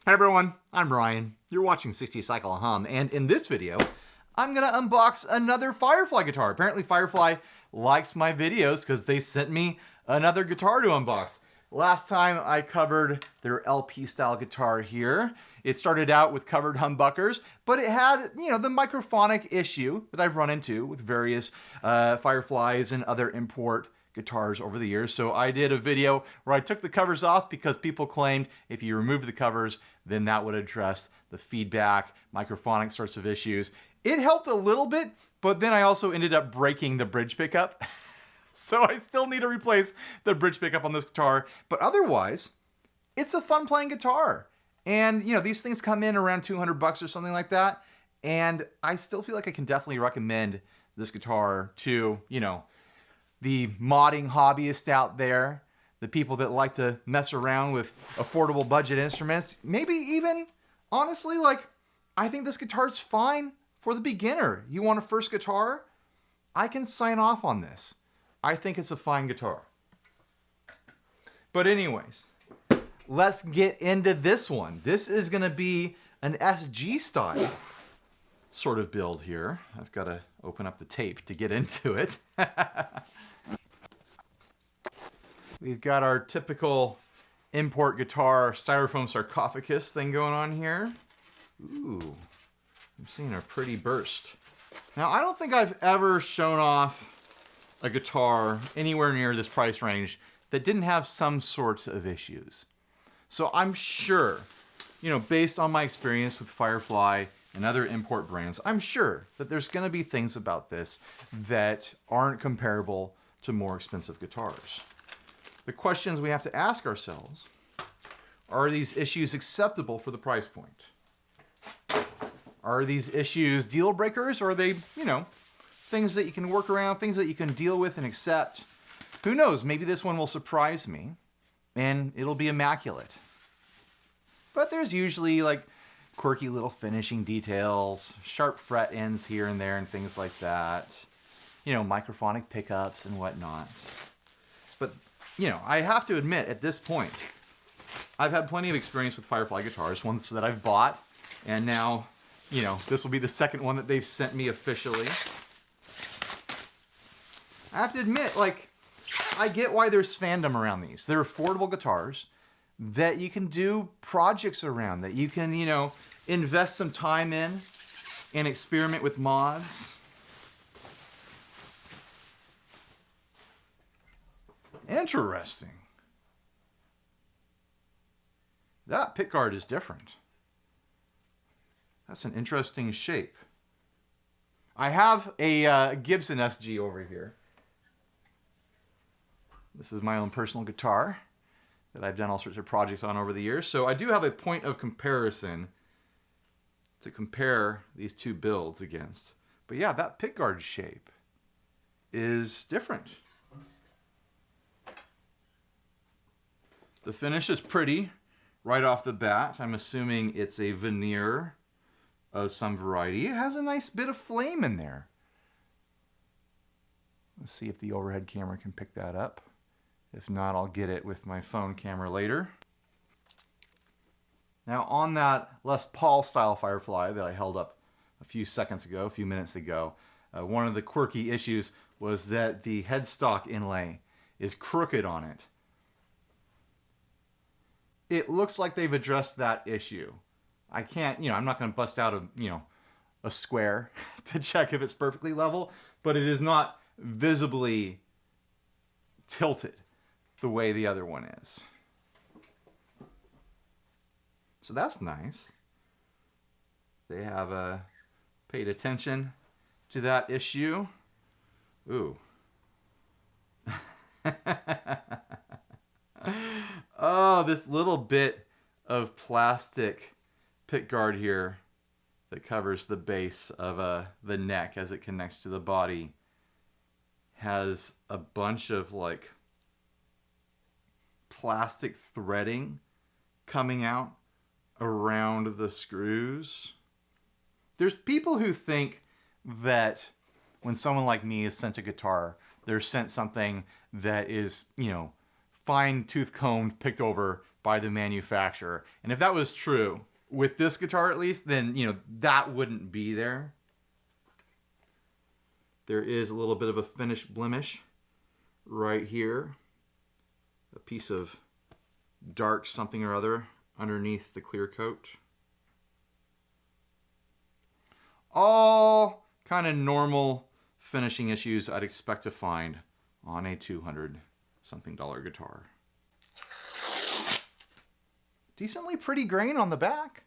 Hi everyone, I'm Ryan. You're watching 60 Cycle Hum, and in this video, I'm gonna unbox another Firefly guitar. Apparently Firefly likes my videos because they sent me another guitar to unbox. Last time I covered their LP style guitar here. It started out with covered humbuckers, but it had, the microphonic issue that I've run into with various Fireflys and other import guitars over the years. So I did a video where I took the covers off because people claimed if you remove the covers, then that would address the feedback, microphonic sorts of issues. It helped a little bit, but then I also ended up breaking the bridge pickup. So I still need to replace the bridge pickup on this guitar, but otherwise, it's a fun playing guitar. And these things come in around 200 bucks or something like that. And I still feel like I can definitely recommend this guitar to, the modding hobbyists out there, the people that like to mess around with affordable budget instruments. Maybe even, honestly, I think this guitar's fine for the beginner. You want a first guitar? I can sign off on this. I think it's a fine guitar. But anyways, let's get into this one. This is gonna be an SG style sort of build here. I've got to open up the tape to get into it. We've got our typical import guitar styrofoam sarcophagus thing going on here. Ooh, I'm seeing a pretty burst. Now, I don't think I've ever shown off a guitar anywhere near this price range that didn't have some sort of issues. So I'm sure, based on my experience with Firefly and other import brands, I'm sure that there's going to be things about this that aren't comparable to more expensive guitars. The questions we have to ask ourselves, are these issues acceptable for the price point? Are these issues deal breakers, or are they, things that you can work around, things that you can deal with and accept? Who knows, maybe this one will surprise me and it'll be immaculate. But there's usually quirky little finishing details, sharp fret ends here and there and things like that. Microphonic pickups and whatnot. But, I have to admit at this point, I've had plenty of experience with Firefly guitars, ones that I've bought, and now, this will be the second one that they've sent me officially. I have to admit, I get why there's fandom around these. They're affordable guitars that you can do projects around, that you can, invest some time in and experiment with mods. Interesting. That pickguard is different. That's an interesting shape. I have a Gibson SG over here. This is my own personal guitar that I've done all sorts of projects on over the years. So I do have a point of comparison to compare these two builds against. But yeah, that pickguard shape is different. The finish is pretty right off the bat. I'm assuming it's a veneer of some variety. It has a nice bit of flame in there. Let's see if the overhead camera can pick that up. If not, I'll get it with my phone camera later. Now on that Les Paul style Firefly that I held up a few minutes ago, one of the quirky issues was that the headstock inlay is crooked on it. It looks like they've addressed that issue. I can't, I'm not going to bust out a square to check if it's perfectly level, but it is not visibly tilted the way the other one is. So that's nice. They have paid attention to that issue. Ooh. Oh, this little bit of plastic pickguard here that covers the base of the neck as it connects to the body has a bunch of plastic threading coming out around the screws. There's people who think that when someone like me is sent a guitar, they're sent something that is, fine tooth combed, picked over by the manufacturer. And if that was true, with this guitar at least, then, you know, that wouldn't be there. There is a little bit of a finish blemish right here. A piece of dark something or other underneath the clear coat. All kind of normal finishing issues I'd expect to find on a $200-something guitar. Decently pretty grain on the back.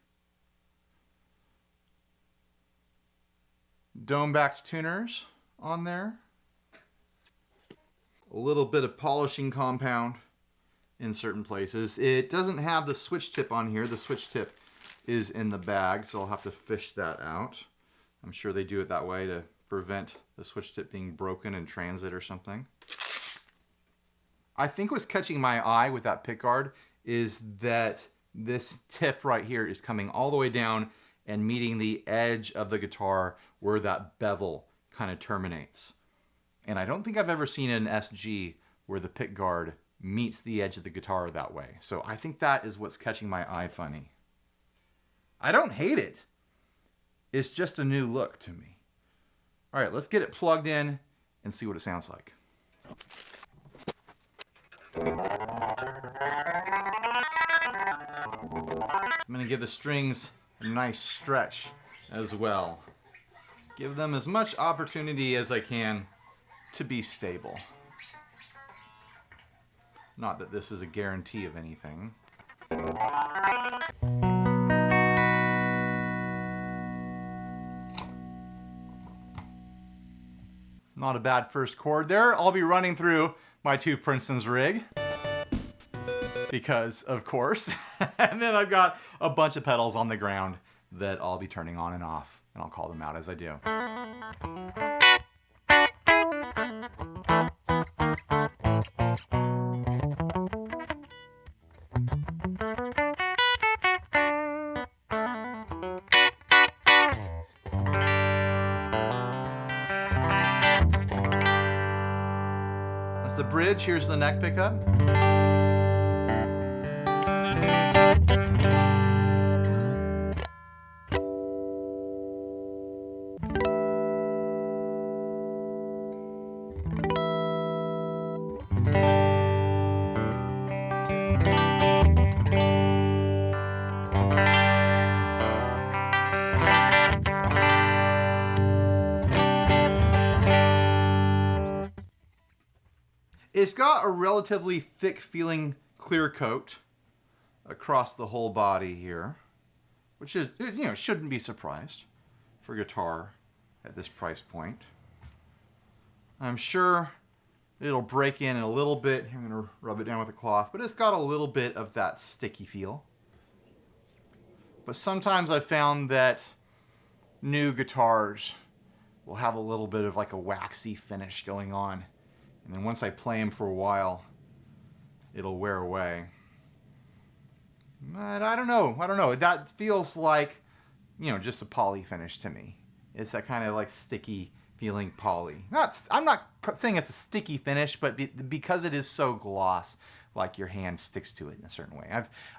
Dome-backed tuners on there. A little bit of polishing compound in certain places. It doesn't have the switch tip on here. The switch tip is in the bag, so I'll have to fish that out. I'm sure they do it that way to prevent the switch tip being broken in transit or something. I think what's catching my eye with that pickguard is that this tip right here is coming all the way down and meeting the edge of the guitar where that bevel kind of terminates. And I don't think I've ever seen an SG where the pickguard meets the edge of the guitar that way. So I think that is what's catching my eye funny. I don't hate it. It's just a new look to me. All right, let's get it plugged in and see what it sounds like. I'm gonna give the strings a nice stretch as well. Give them as much opportunity as I can to be stable. Not that this is a guarantee of anything. Not a bad first chord there. I'll be running through my 2 Princeton's rig. Because, of course. And then I've got a bunch of pedals on the ground that I'll be turning on and off. And I'll call them out as I do. That's the bridge. Here's the neck pickup. It's got a relatively thick feeling clear coat across the whole body here, which is, you know, shouldn't be surprised for guitar at this price point. I'm sure it'll break in a little bit. I'm going to rub it down with a cloth, but it's got a little bit of that sticky feel. But sometimes I've found that new guitars will have a little bit of like a waxy finish going on. And then once I play them for a while, it'll wear away. But I don't know. That feels like, you know, just a poly finish to me. It's that kind of like sticky feeling poly. I'm not saying it's a sticky finish, but because it is so gloss, like your hand sticks to it in a certain way.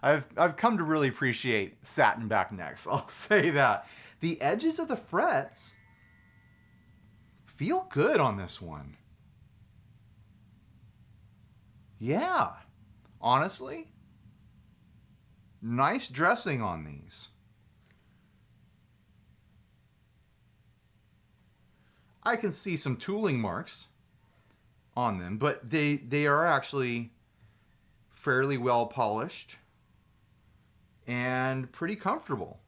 I've come to really appreciate satin back necks. I'll say that. The edges of the frets feel good on this one. Yeah, honestly, nice dressing on these. I can see some tooling marks on them, but they are actually fairly well polished and pretty comfortable.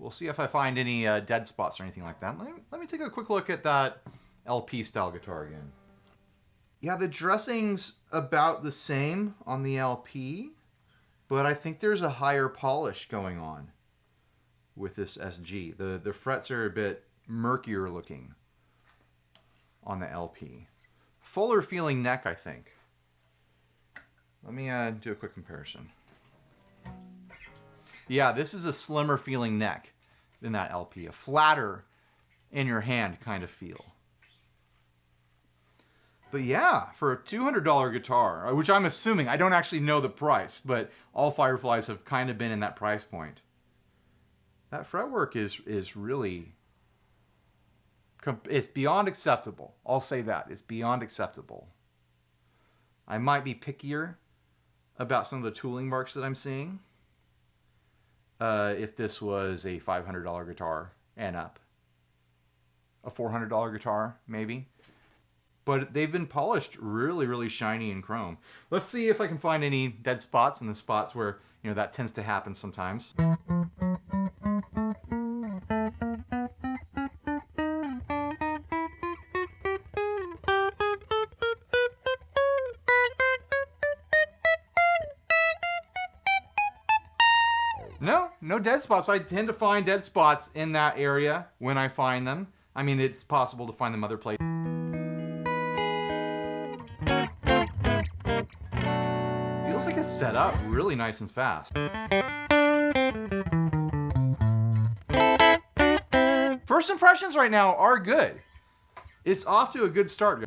We'll see if I find any dead spots or anything like that. Let me take a quick look at that LP style guitar again. Yeah, the dressing's about the same on the LP, but I think there's a higher polish going on with this SG. The frets are a bit murkier looking on the LP. Fuller feeling neck, I think. Let me do a quick comparison. Yeah, this is a slimmer feeling neck than that LP. A flatter in your hand kind of feel. But yeah, for a $200 guitar, which I'm assuming, I don't actually know the price, but all Fireflys have kind of been in that price point. That fretwork is really, it's beyond acceptable. I'll say that. It's beyond acceptable. I might be pickier about some of the tooling marks that I'm seeing if this was a $500 guitar and up. A $400 guitar, maybe. But they've been polished really, really shiny in chrome. Let's see if I can find any dead spots in the spots where, you know, that tends to happen sometimes. No dead spots. I tend to find dead spots in that area when I find them. I mean, it's possible to find them other places. Feels like it's set up really nice and fast. First impressions right now are good. It's off to a good start.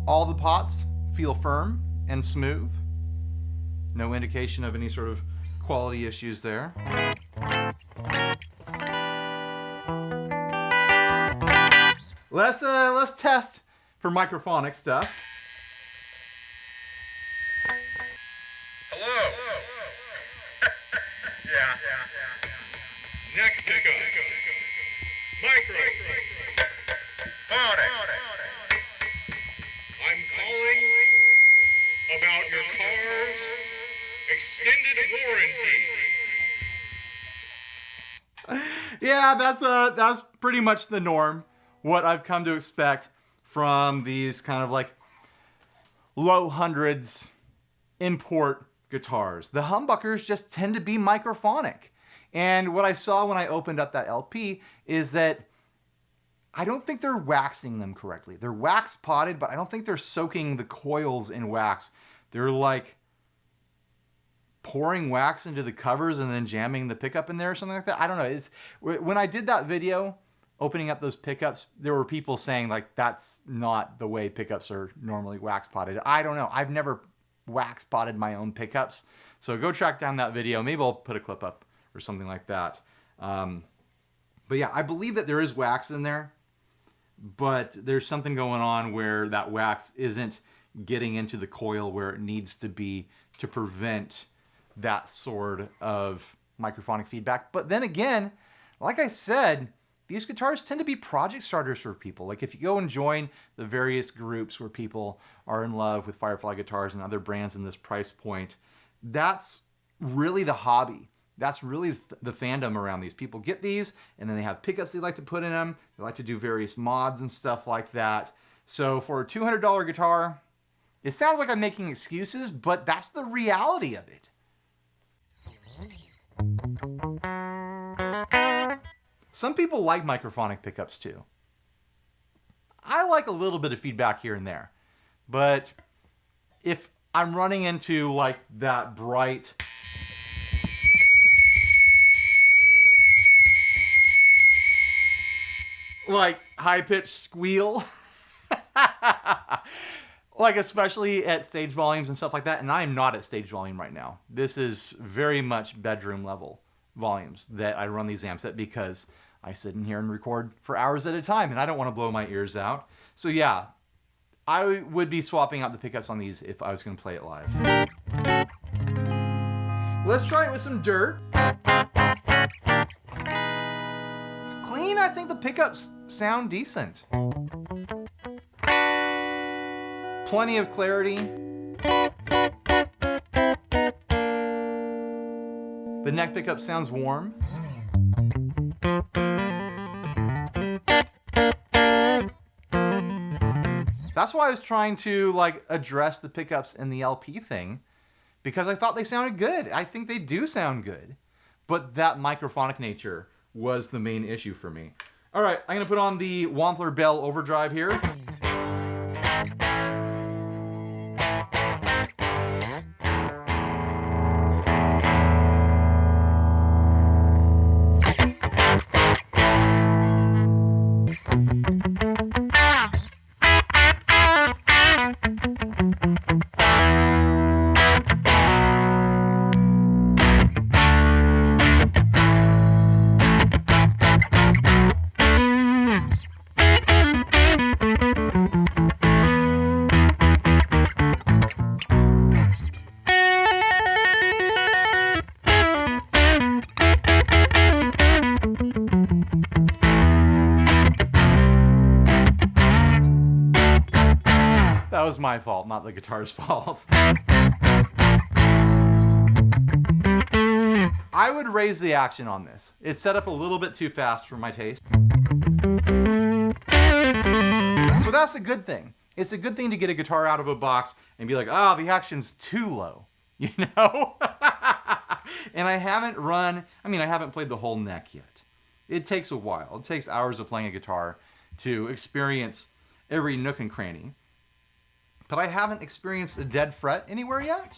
All the pots feel firm and smooth. No indication of any sort of quality issues there. Let's test for microphonic stuff. Hello. Yeah. Neck pickup. Micro. Phonic. I'm calling about your car's extended warranty. Yeah, that's pretty much the norm. What I've come to expect from these kind of like low hundreds import guitars. The humbuckers just tend to be microphonic. And what I saw when I opened up that LP is that I don't think they're waxing them correctly. They're wax potted, but I don't think they're soaking the coils in wax. They're like pouring wax into the covers and then jamming the pickup in there or something like that. I don't know. When I did that video, opening up those pickups, there were people saying like, that's not the way pickups are normally wax potted. I don't know. I've never wax potted my own pickups. So go track down that video. Maybe I'll put a clip up or something like that. But yeah, I believe that there is wax in there, but there's something going on where that wax isn't getting into the coil where it needs to be to prevent that sort of microphonic feedback. But then again, like I said, these guitars tend to be project starters for people. Like if you go and join the various groups where people are in love with Firefly guitars and other brands in this price point, that's really the hobby. That's really the fandom around these. People get these and then they have pickups they like to put in them. They like to do various mods and stuff like that. So for a $200 guitar, it sounds like I'm making excuses, but that's the reality of it. Some people like microphonic pickups too. I like a little bit of feedback here and there, but if I'm running into like that bright like high-pitched squeal, like especially at stage volumes and stuff like that, and I am not at stage volume right now. This is very much bedroom level volumes that I run these amps at because I sit in here and record for hours at a time and I don't want to blow my ears out. So yeah, I would be swapping out the pickups on these if I was going to play it live. Let's try it with some dirt. Clean, I think the pickups sound decent. Plenty of clarity. The neck pickup sounds warm. That's why I was trying to like address the pickups in the LP thing, because I thought they sounded good. I think they do sound good, but that microphonic nature was the main issue for me. All right, I'm gonna put on the Wampler Bell Overdrive here. That was my fault, not the guitar's fault. I would raise the action on this. It's set up a little bit too fast for my taste. But that's a good thing. It's a good thing to get a guitar out of a box and be like, oh, the action's too low, you know? And I haven't played the whole neck yet. It takes a while. It takes hours of playing a guitar to experience every nook and cranny. But I haven't experienced a dead fret anywhere yet.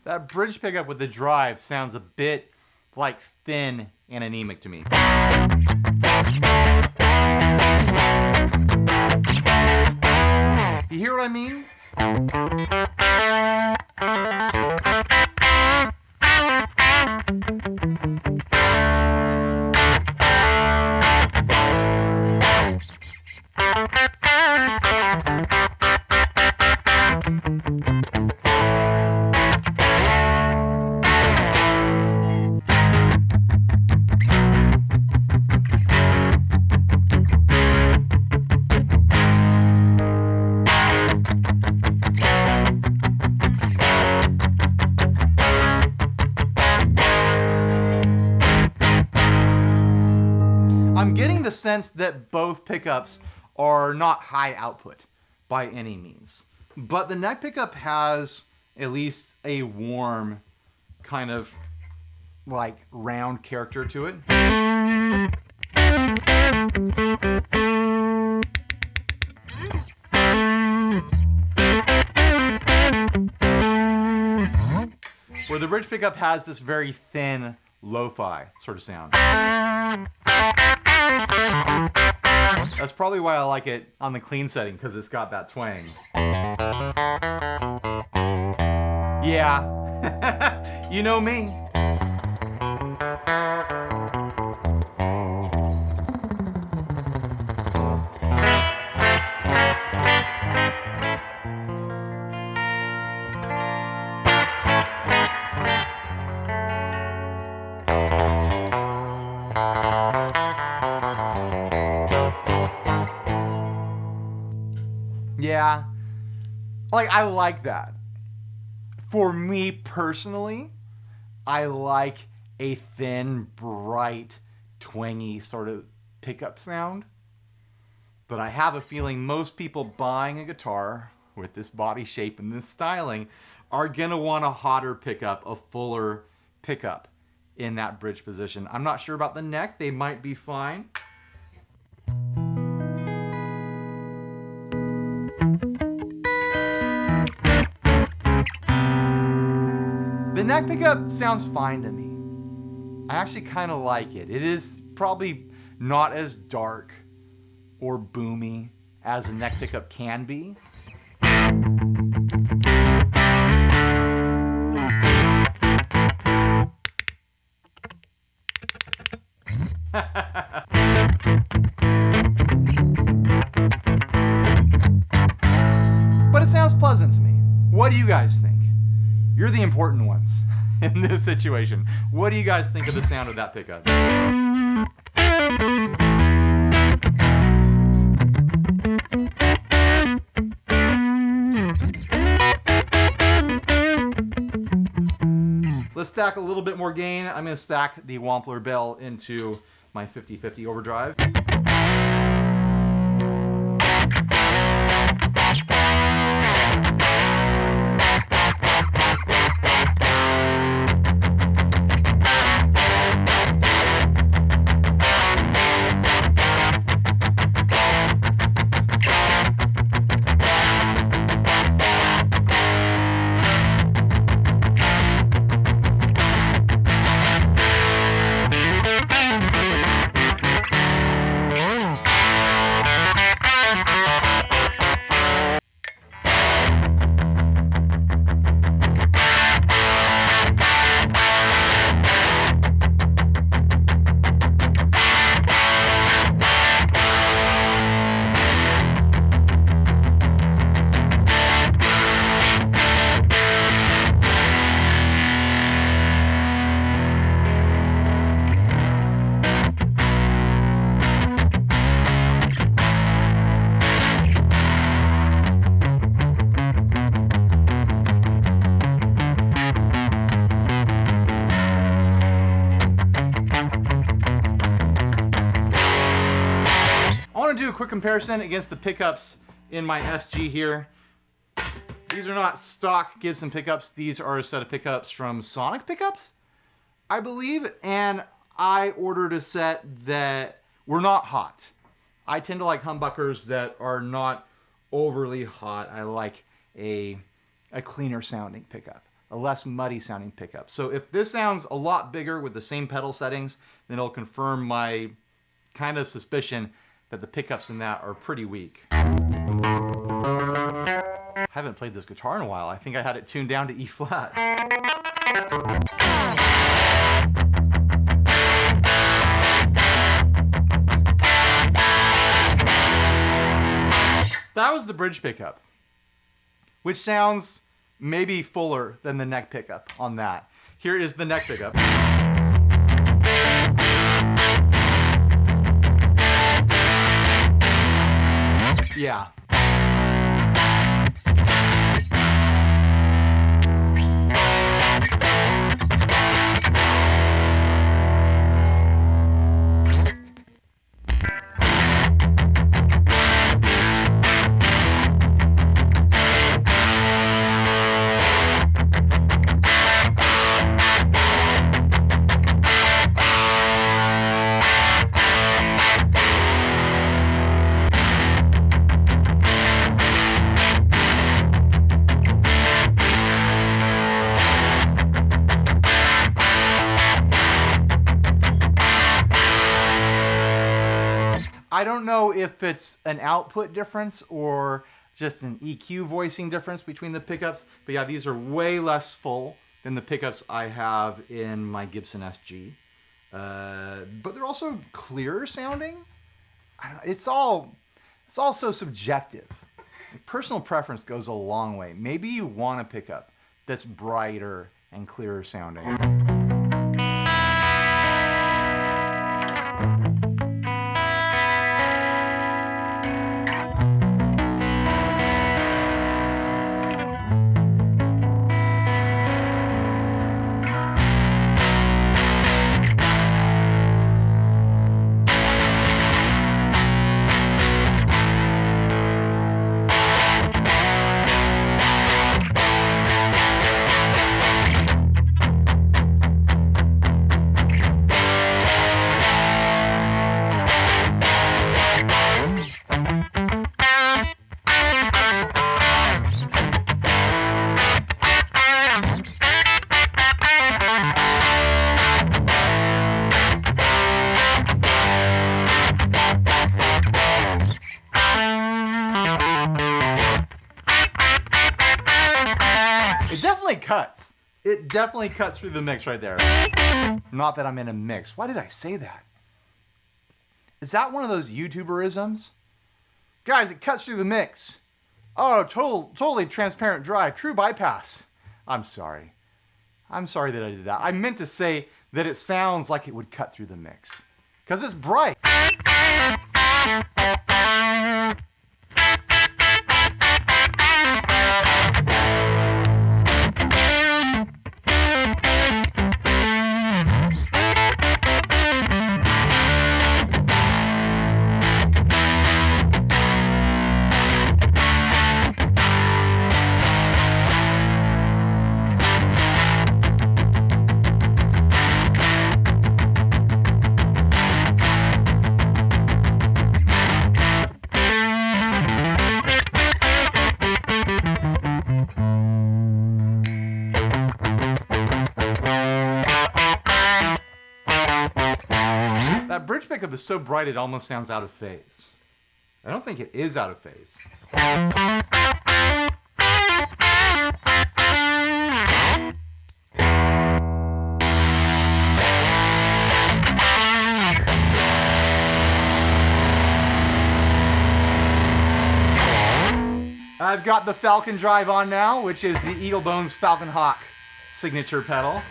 That bridge pickup with the drive sounds a bit like thin and anemic to me. You hear what I mean? I'm getting the sense that both pickups are not high output by any means, but the neck pickup has at least a warm kind of like round character to it. Where the bridge pickup has this very thin lo-fi sort of sound. That's probably why I like it on the clean setting, because it's got that twang. Yeah, you know me. Yeah, like I like that. For me personally, I like a thin, bright, twangy sort of pickup sound. But I have a feeling most people buying a guitar with this body shape and this styling are gonna want a hotter pickup, a fuller pickup in that bridge position. I'm not sure about the neck, they might be fine. The neck pickup sounds fine to me. I actually kind of like it. It is probably not as dark or boomy as a neck pickup can be. What do you guys think? You're the important ones in this situation. What do you guys think of the sound of that pickup? Let's stack a little bit more gain. I'm going to stack the Wampler bell into my 50/50 overdrive. Do a quick comparison against the pickups in my SG here. These are not stock Gibson pickups. These are a set of pickups from Sonic Pickups, I believe, and I ordered a set that were not hot. I tend to like humbuckers that are not overly hot. I like a cleaner sounding pickup, a less muddy sounding pickup. So if this sounds a lot bigger with the same pedal settings, then it'll confirm my kind of suspicion that the pickups in that are pretty weak. I haven't played this guitar in a while. I think I had it tuned down to E flat. That was the bridge pickup, which sounds maybe fuller than the neck pickup on that. Here is the neck pickup. Yeah. I don't know if it's an output difference or just an EQ voicing difference between the pickups, but yeah, these are way less full than the pickups I have in my Gibson SG. But they're also clearer sounding. It's all so subjective. Personal preference goes a long way. Maybe you want a pickup that's brighter and clearer sounding. Cuts. It definitely cuts through the mix right there. Not that I'm in a mix. Why did I say that? Is that one of those YouTuberisms? Guys, it cuts through the mix. Oh, totally transparent drive. True bypass. I'm sorry. I'm sorry that I did that. I meant to say that it sounds like it would cut through the mix. Because it's bright. That bridge pickup is so bright it almost sounds out of phase. I don't think it is out of phase. I've got the Falcon drive on now, which is the Eagle Bones Falcon Hawk signature pedal.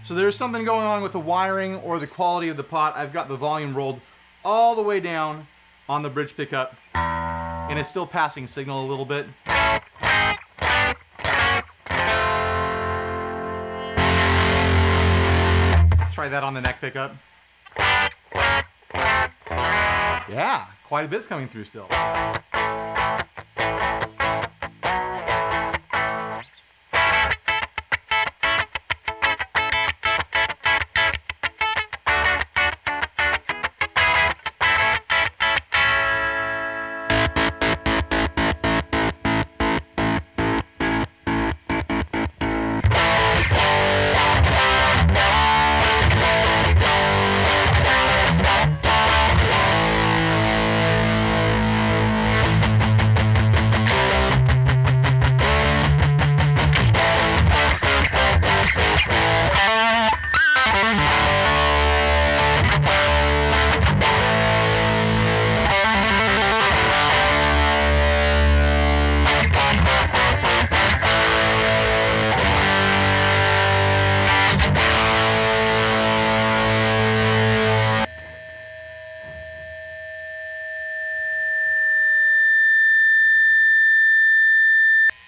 So there's something going on with the wiring or the quality of the pot. I've got the volume rolled all the way down on the bridge pickup, and it's still passing signal a little bit. Try that on the neck pickup. Yeah, quite a bit's coming through still.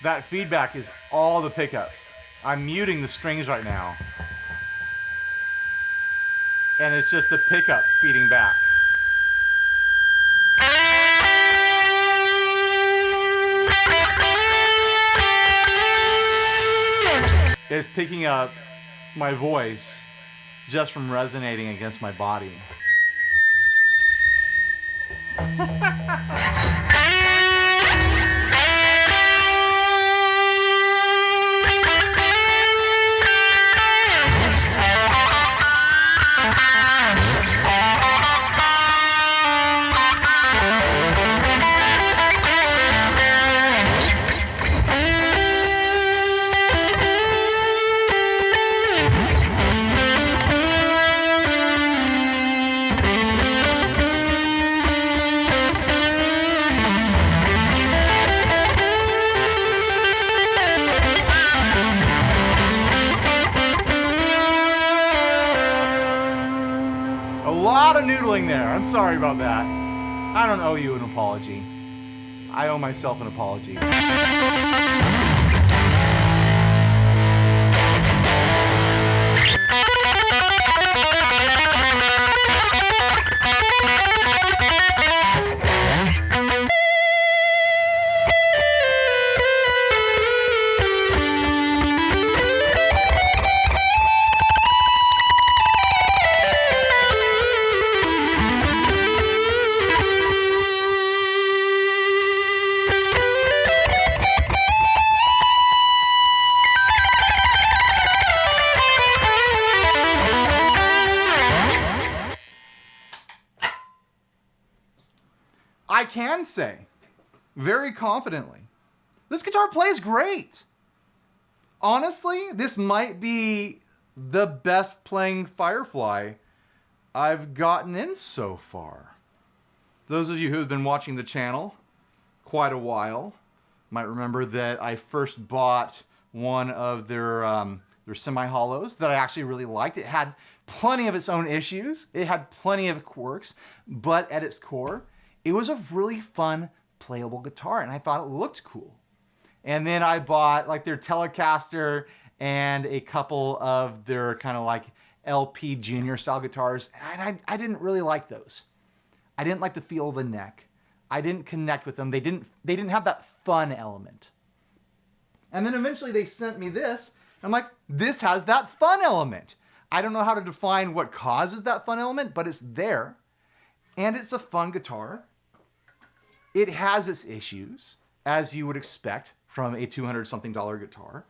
That feedback is all the pickups. I'm muting the strings right now. And it's just the pickup feeding back. It's picking up my voice just from resonating against my body. A lot of noodling there. I'm sorry about that. I don't owe you an apology. I owe myself an apology. can say very confidently, this guitar plays great. Honestly, this might be the best playing Firefly I've gotten in so far. Those of you who have been watching the channel quite a while might remember that I first bought one of their semi-hollows that I actually really liked. It had plenty of its own issues. It had plenty of quirks, but at its core, it was a really fun, playable guitar, and I thought it looked cool. And then I bought like their Telecaster and a couple of their kind of like LP Junior style guitars, and I didn't really like those. I didn't like the feel of the neck. I didn't connect with them. They didn't have that fun element. And then eventually they sent me this. I'm like, this has that fun element. I don't know how to define what causes that fun element, but it's there. And it's a fun guitar. It has its issues, as you would expect from a $200-something guitar.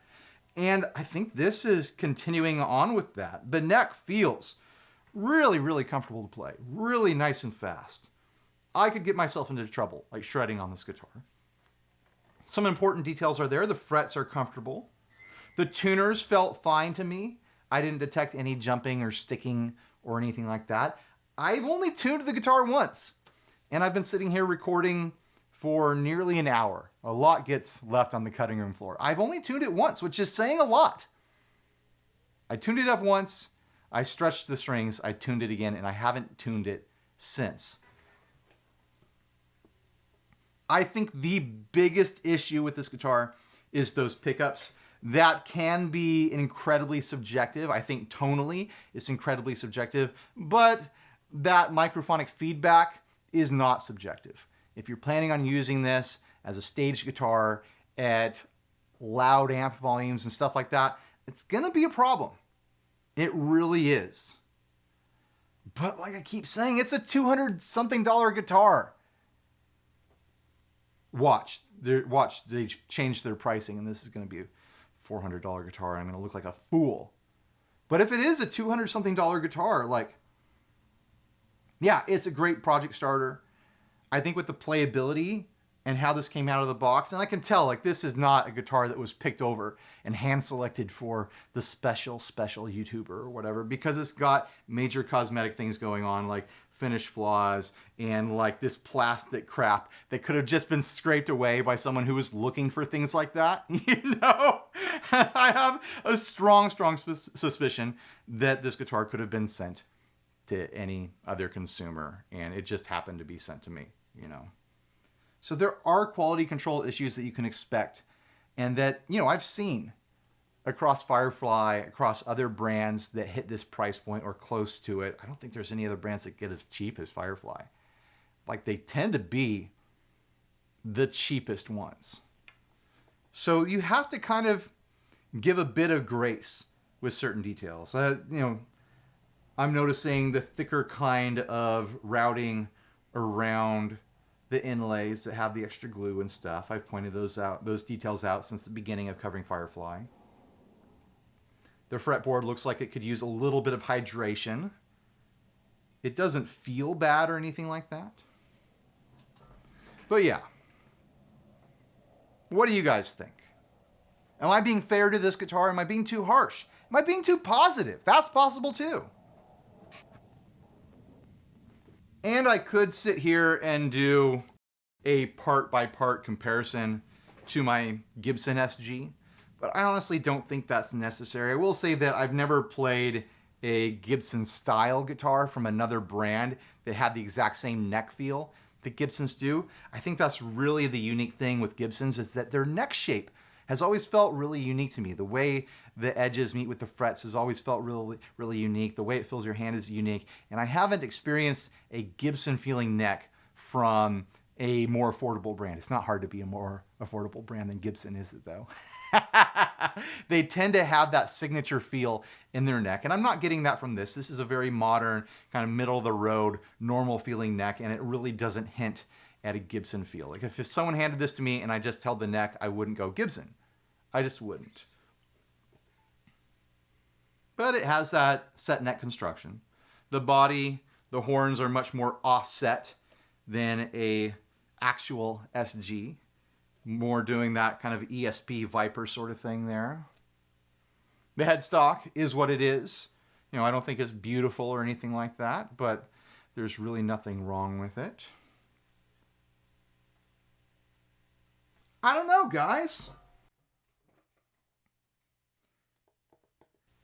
And I think this is continuing on with that. The neck feels really, really comfortable to play. Really nice and fast. I could get myself into trouble, like shredding on this guitar. Some important details are there. The frets are comfortable. The tuners felt fine to me. I didn't detect any jumping or sticking or anything like that. I've only tuned the guitar once, and I've been sitting here recording for nearly an hour. A lot gets left on the cutting room floor. I've only tuned it once, which is saying a lot. I tuned it up once, I stretched the strings, I tuned it again, and I haven't tuned it since. I think the biggest issue with this guitar is those pickups. That can be incredibly subjective. I think tonally it's incredibly subjective, but that microphonic feedback is not subjective. If you're planning on using this as a stage guitar at loud amp volumes and stuff like that, it's gonna be a problem. It really is. But like I keep saying, it's a $200-something guitar. Watch, they changed their pricing, and this is gonna be a $400 guitar, and I'm gonna look like a fool. But if it is a $200-something guitar, like, yeah, it's a great project starter. I think with the playability and how this came out of the box, and I can tell, like, this is not a guitar that was picked over and hand-selected for the special YouTuber or whatever, because it's got major cosmetic things going on, like finish flaws and like this plastic crap that could have just been scraped away by someone who was looking for things like that. You know, I have a strong suspicion that this guitar could have been sent to any other consumer, and it just happened to be sent to me, you know. So there are quality control issues that you can expect, and that, you know, I've seen across Firefly, across other brands that hit this price point or close to it. I don't think there's any other brands that get as cheap as Firefly. Like, they tend to be the cheapest ones. So you have to kind of give a bit of grace with certain details. You know, I'm noticing the thicker kind of routing around the inlays that have the extra glue and stuff. I've pointed those details out since the beginning of covering Firefly. The fretboard looks like it could use a little bit of hydration. It doesn't feel bad or anything like that. But yeah. What do you guys think? Am I being fair to this guitar? Am I being too harsh? Am I being too positive? That's possible too. And I could sit here and do a part-by-part comparison to my Gibson SG, but I honestly don't think that's necessary. I will say that I've never played a Gibson style guitar from another brand that had the exact same neck feel that Gibsons do. I think that's really the unique thing with Gibsons, is that their neck shape has always felt really unique to me. The way the edges meet with the frets has always felt really, really unique. The way it fills your hand is unique. And I haven't experienced a Gibson feeling neck from a more affordable brand. It's not hard to be a more affordable brand than Gibson, is it though? They tend to have that signature feel in their neck. And I'm not getting that from this. This is a very modern, kind of middle of the road, normal feeling neck. And it really doesn't hint at a Gibson feel. Like if someone handed this to me and I just held the neck, I wouldn't go Gibson. I just wouldn't. But it has that set neck construction. The body, the horns are much more offset than a actual SG. More doing that kind of ESP Viper sort of thing there. The headstock is what it is. You know, I don't think it's beautiful or anything like that, but there's really nothing wrong with it. I don't know, guys.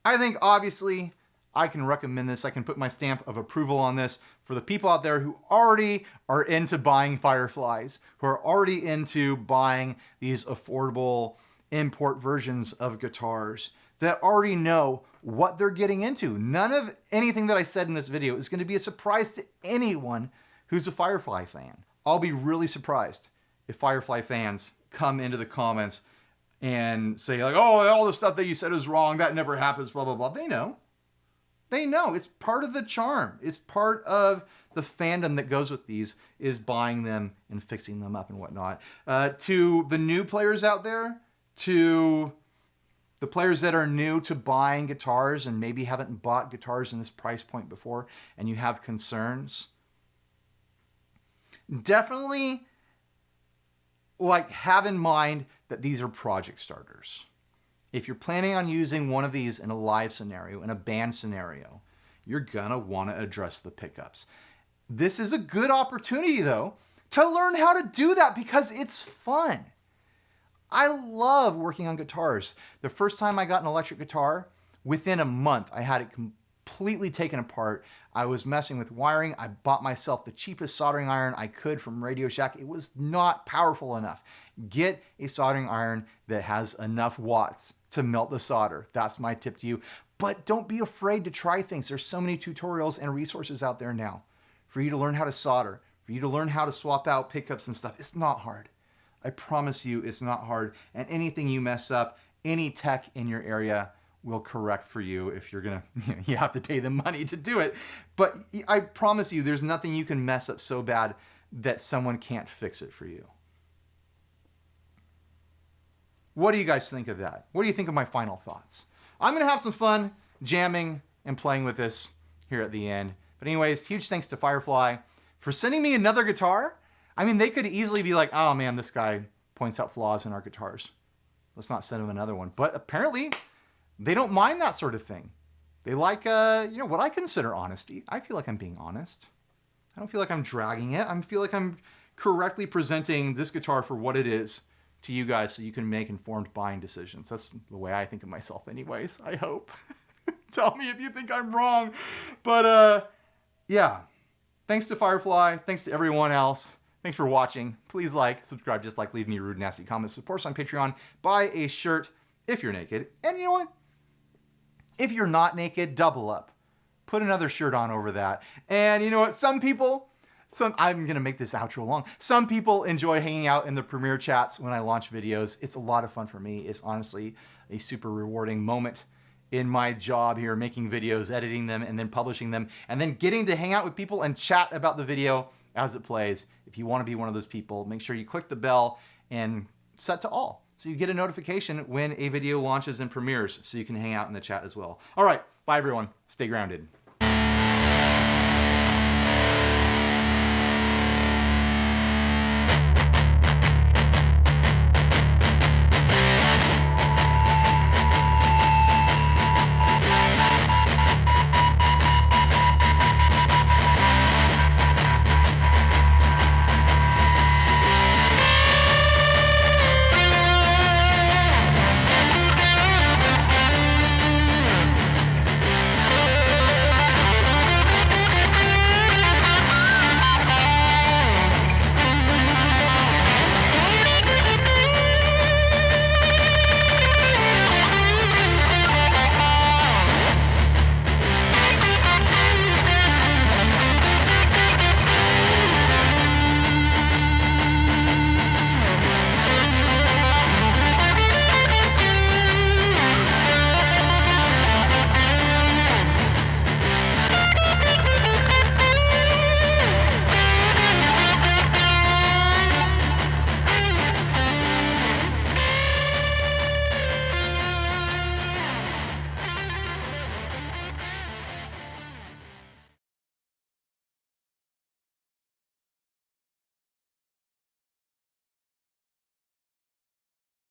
I think obviously I can recommend this. I can put my stamp of approval on this for the people out there who already are into buying Fireflys, who are already into buying these affordable import versions of guitars, that already know what they're getting into. None of anything that I said in this video is going to be a surprise to anyone who's a Firefly fan. I'll be really surprised if Firefly fans come into the comments and say like, oh, all the stuff that you said is wrong, that never happens, blah, blah, blah. They know. They know. It's part of the charm. It's part of the fandom that goes with these, is buying them and fixing them up and whatnot. To the new players out there, to the players that are new to buying guitars and maybe haven't bought guitars in this price point before and you have concerns, definitely like have in mind that these are project starters. If you're planning on using one of these in a live scenario, in a band scenario, you're gonna wanna address the pickups. This is a good opportunity though to learn how to do that because it's fun. I love working on guitars. The first time I got an electric guitar, within a month, I had it completely taken apart. I was messing with wiring. I bought myself the cheapest soldering iron I could from Radio Shack. It was not powerful enough. Get a soldering iron that has enough watts to melt the solder. That's my tip to you. But don't be afraid to try things. There's so many tutorials and resources out there now for you to learn how to solder, for you to learn how to swap out pickups and stuff. It's not hard. I promise you it's not hard. And anything you mess up, any tech in your area will correct for you if you're gonna, you have to pay them money to do it. But I promise you there's nothing you can mess up so bad that someone can't fix it for you. What do you guys think of that? What do you think of my final thoughts? I'm gonna have some fun jamming and playing with this here at the end. But anyways, huge thanks to Firefly for sending me another guitar. I mean, they could easily be like, oh man, this guy points out flaws in our guitars. Let's not send him another one. But apparently, they don't mind that sort of thing. They like, you know, what I consider honesty. I feel like I'm being honest. I don't feel like I'm dragging it. I feel like I'm correctly presenting this guitar for what it is to you guys so you can make informed buying decisions. That's the way I think of myself anyways, I hope. Tell me if you think I'm wrong. But yeah, thanks to Firefly. Thanks to everyone else. Thanks for watching. Please like, subscribe, dislike, leave me rude, nasty comments. Support us on Patreon. Buy a shirt if you're naked. And you know what? If you're not naked, double up. Put another shirt on over that. And you know what? Some people, I'm going to make this outro long. Some people enjoy hanging out in the premiere chats when I launch videos. It's a lot of fun for me. It's honestly a super rewarding moment in my job here, making videos, editing them, and then publishing them, and then getting to hang out with people and chat about the video as it plays. If you want to be one of those people, make sure you click the bell and set to all, so you get a notification when a video launches and premieres, so you can hang out in the chat as well. All right, bye everyone. Stay grounded.